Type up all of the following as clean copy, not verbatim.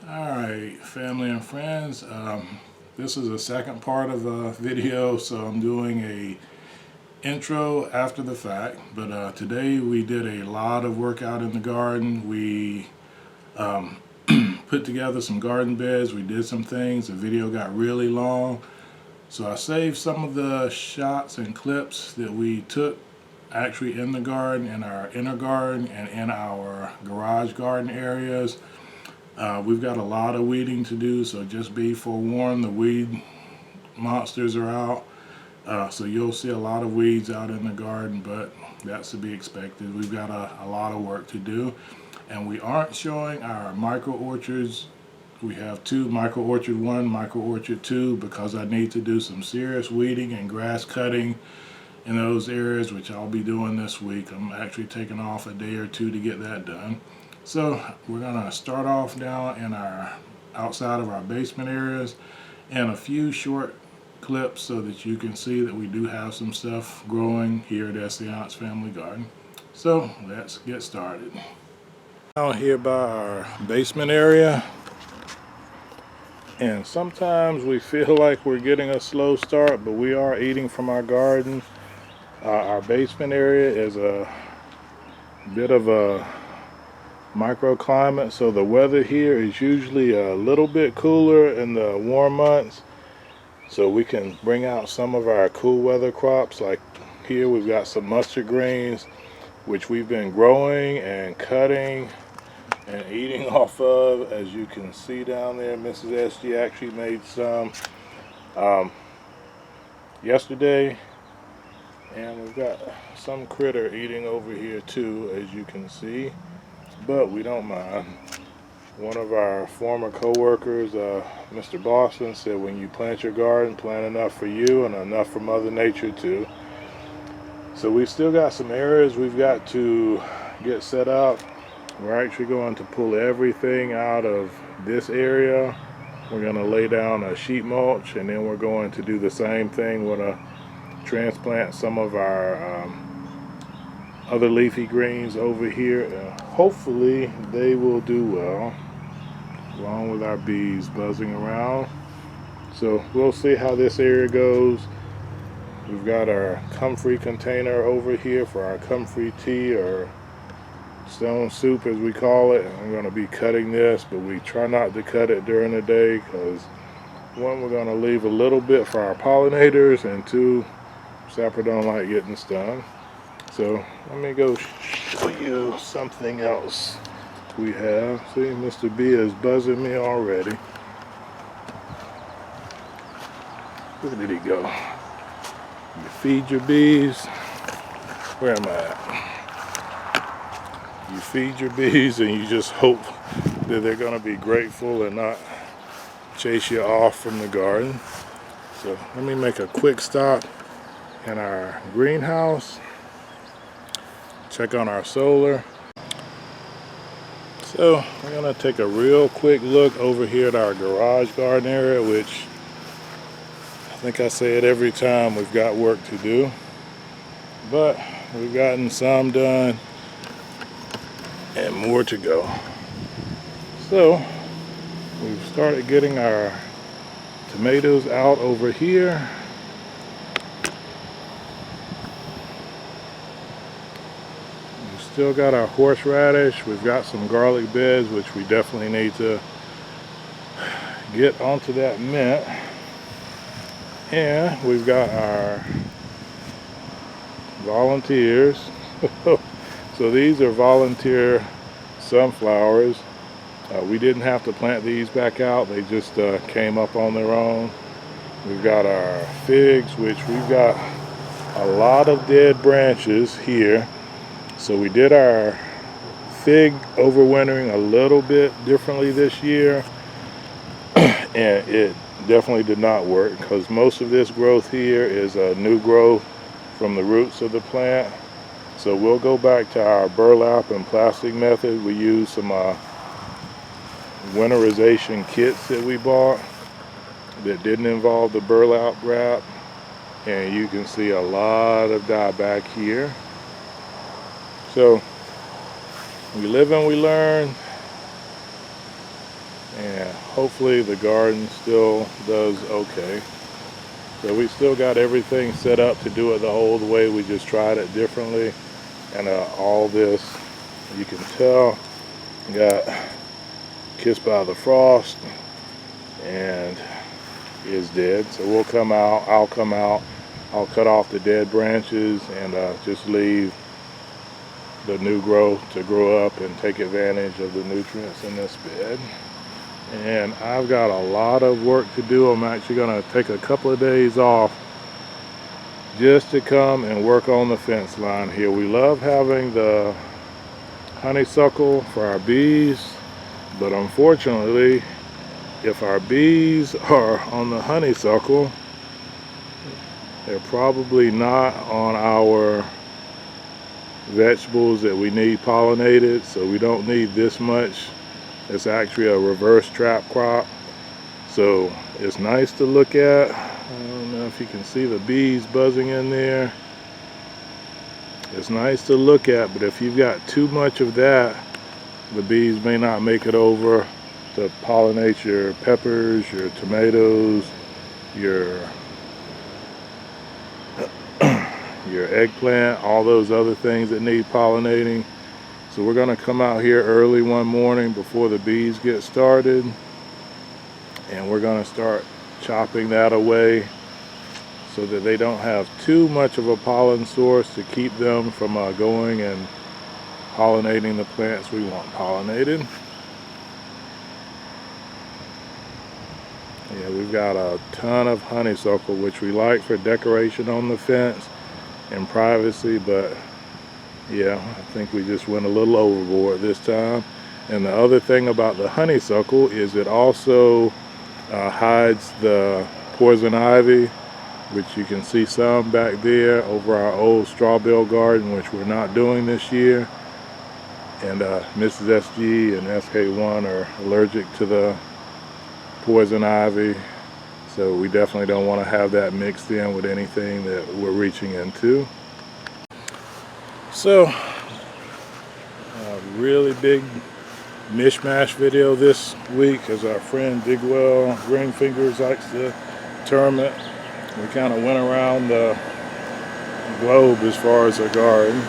Alright, family and friends, this is the second part of a video, so I'm doing a intro after the fact. But today we did a lot of work out in the garden. We put together some garden beds, we did some things. The video got really long, so I saved some of the shots and clips that we took actually in the garden, in our inner garden and in our garage garden areas. We've got a lot of weeding to do, so just be forewarned, the weed monsters are out. So you'll see a lot of weeds out in the garden, but that's to be expected. We've got a lot of work to do. And we aren't showing our micro orchards. We have two, micro orchard 1, micro orchard 2, because I need to do some serious weeding and grass cutting in those areas, which I'll be doing this week. I'm actually taking off a day or two to get that done. So we're gonna start off down in our outside of our basement areas and a few short clips so that you can see that we do have some stuff growing here at Essayons Family Garden. So let's get started. Out here by our basement area, and sometimes we feel like we're getting a slow start, but we are eating from our garden. Our basement area is a bit of a microclimate, so the weather here is usually a little bit cooler in the warm months, so we can bring out some of our cool weather crops. Like here we've got some mustard greens, which we've been growing and cutting and eating off of. As you can see down there, Mrs. SG actually made some yesterday, and we've got some critter eating over here too, as you can see, but we don't mind. One of our former co-workers, Mr. Boston, said when you plant your garden, plant enough for you and enough for Mother Nature too. So we've still got some areas we've got to get set up. We're actually going to pull everything out of this area. We're going to lay down a sheet mulch, and then we're going to do the same thing. We're going to transplant some of our other leafy greens over here. Hopefully they will do well, along with our bees buzzing around. So we'll see how this area goes. We've got our comfrey container over here for our comfrey tea, or stone soup as we call it. I'm going to be cutting this, but we try not to cut it during the day because, one, we're going to leave a little bit for our pollinators, and two, Sapper don't like getting stung. So let me go show you something else we have. See, Mr. B is buzzing me already. Where did he go? You feed your bees. Where am I at? You feed your bees and you just hope that they're going to be grateful and not chase you off from the garden. So let me make a quick stop in our greenhouse. Check on our solar. So we're going to take a real quick look over here at our garage garden area, which I think I say it every time, we've got work to do, but we've gotten some done and more to go. So we've started getting our tomatoes out over here. Still got our horseradish. We've got some garlic beds, which we definitely need to get onto that mint. And we've got our volunteers. So these are volunteer sunflowers. We didn't have to plant these back out. They just came up on their own. We've got our figs, which we've got a lot of dead branches here. So we did our fig overwintering a little bit differently this year, and it definitely did not work because most of this growth here is a new growth from the roots of the plant. So we'll go back to our burlap and plastic method. We use some winterization kits that we bought that didn't involve the burlap wrap, and you can see a lot of dieback here. So we live and we learn. and hopefully the garden still does okay. So we still got everything set up to do it the old way. We just tried it differently, and all this, you can tell, got kissed by the frost and is dead. So we'll come out, I'll come out, I'll cut off the dead branches and just leave the new growth to grow up and take advantage of the nutrients in this bed. And I've got a lot of work to do. I'm actually going to take a couple of days off just to come and work on the fence line here. We love having the honeysuckle for our bees, but unfortunately, if our bees are on the honeysuckle, they're probably not on our vegetables that we need pollinated, so we don't need this much. It's actually a reverse trap crop, so it's nice to look at. I don't know if you can see the bees buzzing in there. It's nice to look at, but if you've got too much of that, the bees may not make it over to pollinate your peppers, your tomatoes, your eggplant, all those other things that need pollinating. So we're going to come out here early one morning before the bees get started, and we're going to start chopping that away so that they don't have too much of a pollen source to keep them from going and pollinating the plants we want pollinated. Yeah, we've got a ton of honeysuckle, which we like for decoration on the fence and privacy, but yeah, I think we just went a little overboard this time. And the other thing about the honeysuckle is it also hides the poison ivy, which you can see some back there over our old straw bale garden, which we're not doing this year. And Mrs. SG and SK1 are allergic to the poison ivy, so we definitely don't want to have that mixed in with anything that we're reaching into. So a really big mishmash video this week, as our friend Digwell Greenfingers likes to term it. We kind of went around the globe as far as our garden.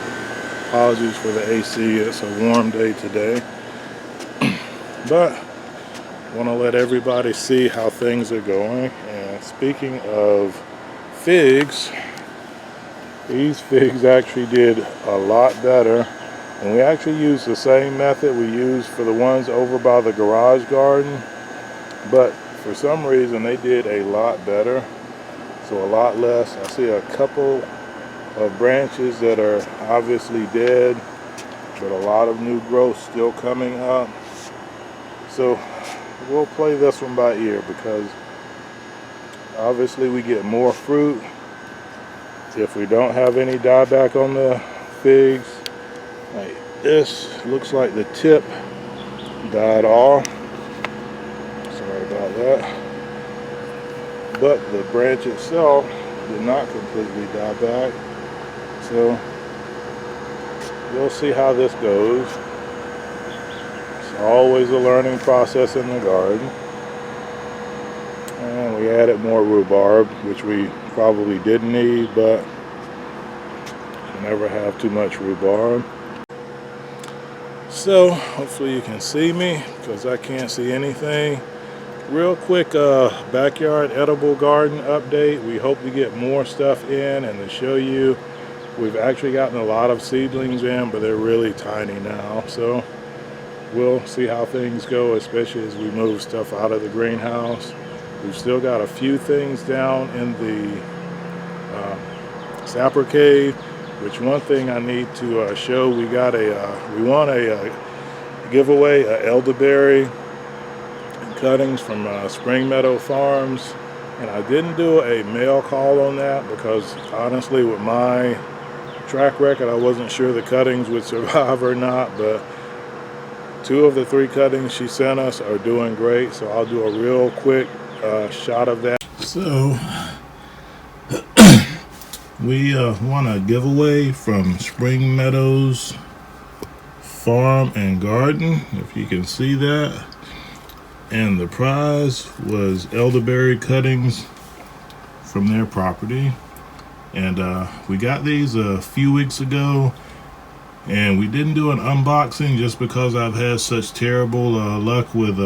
Apologies for the AC, it's a warm day today. But I want to let everybody see how things are going. And speaking of figs, these figs actually did a lot better. And we actually used the same method we used for the ones over by the garage garden. But for some reason they did a lot better. So a lot less. I see a couple of branches that are obviously dead, but a lot of new growth still coming up. So we'll play this one by ear, because obviously we get more fruit if we don't have any dieback on the figs. Like this, looks like the tip died off. Sorry about that. But the branch itself did not completely die back. So we'll see how this goes. It's always a learning process in the garden. And we added more rhubarb, which we probably didn't need, but you never have too much rhubarb. So hopefully you can see me, because I can't see anything. Real quick backyard edible garden update. We hope to get more stuff in and to show you. We've actually gotten a lot of seedlings in, but they're really tiny now. So we'll see how things go, especially as we move stuff out of the greenhouse. We've still got a few things down in the Sapper cave, which one thing I need to show, we won a giveaway, elderberry cuttings from Spring Meadow Farms, and I didn't do a mail call on that because honestly with my track record I wasn't sure the cuttings would survive or not, but 2 of the 3 cuttings she sent us are doing great, so I'll do a real quick shot of that. So we won a giveaway from Spring Meadows Farm and Garden, if you can see that. And the prize was elderberry cuttings from their property. And we got these a few weeks ago, and we didn't do an unboxing just because I've had such terrible luck with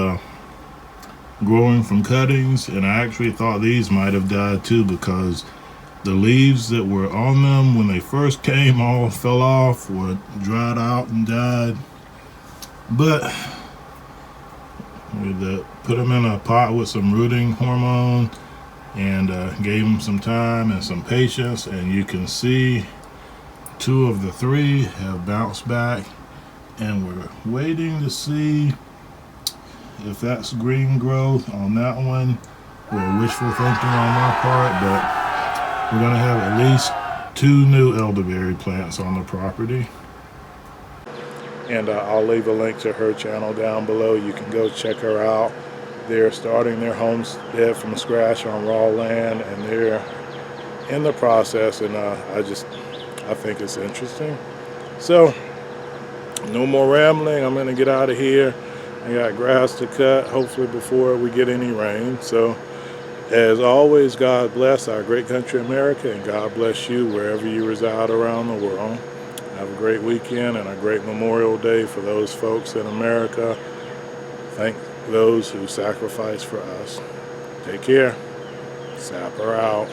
growing from cuttings, and I actually thought these might have died too, because the leaves that were on them when they first came all fell off or dried out and died. But we put them in a pot with some rooting hormone and gave them some time and some patience, and you can see 2 of the 3 have bounced back, and we're waiting to see if that's green growth on that one or wishful thinking on my part, but we're going to have at least 2 new elderberry plants on the property. And I'll leave a link to her channel down below. You can go check her out. They're starting their homestead from scratch on raw land, and they're in the process, and I think it's interesting. So, no more rambling. I'm going to get out of here. I got grass to cut, hopefully before we get any rain. So, as always, God bless our great country America, and God bless you wherever you reside around the world. Have a great weekend and a great Memorial Day for those folks in America. Thank those who sacrifice for us. Take care. Sapper out.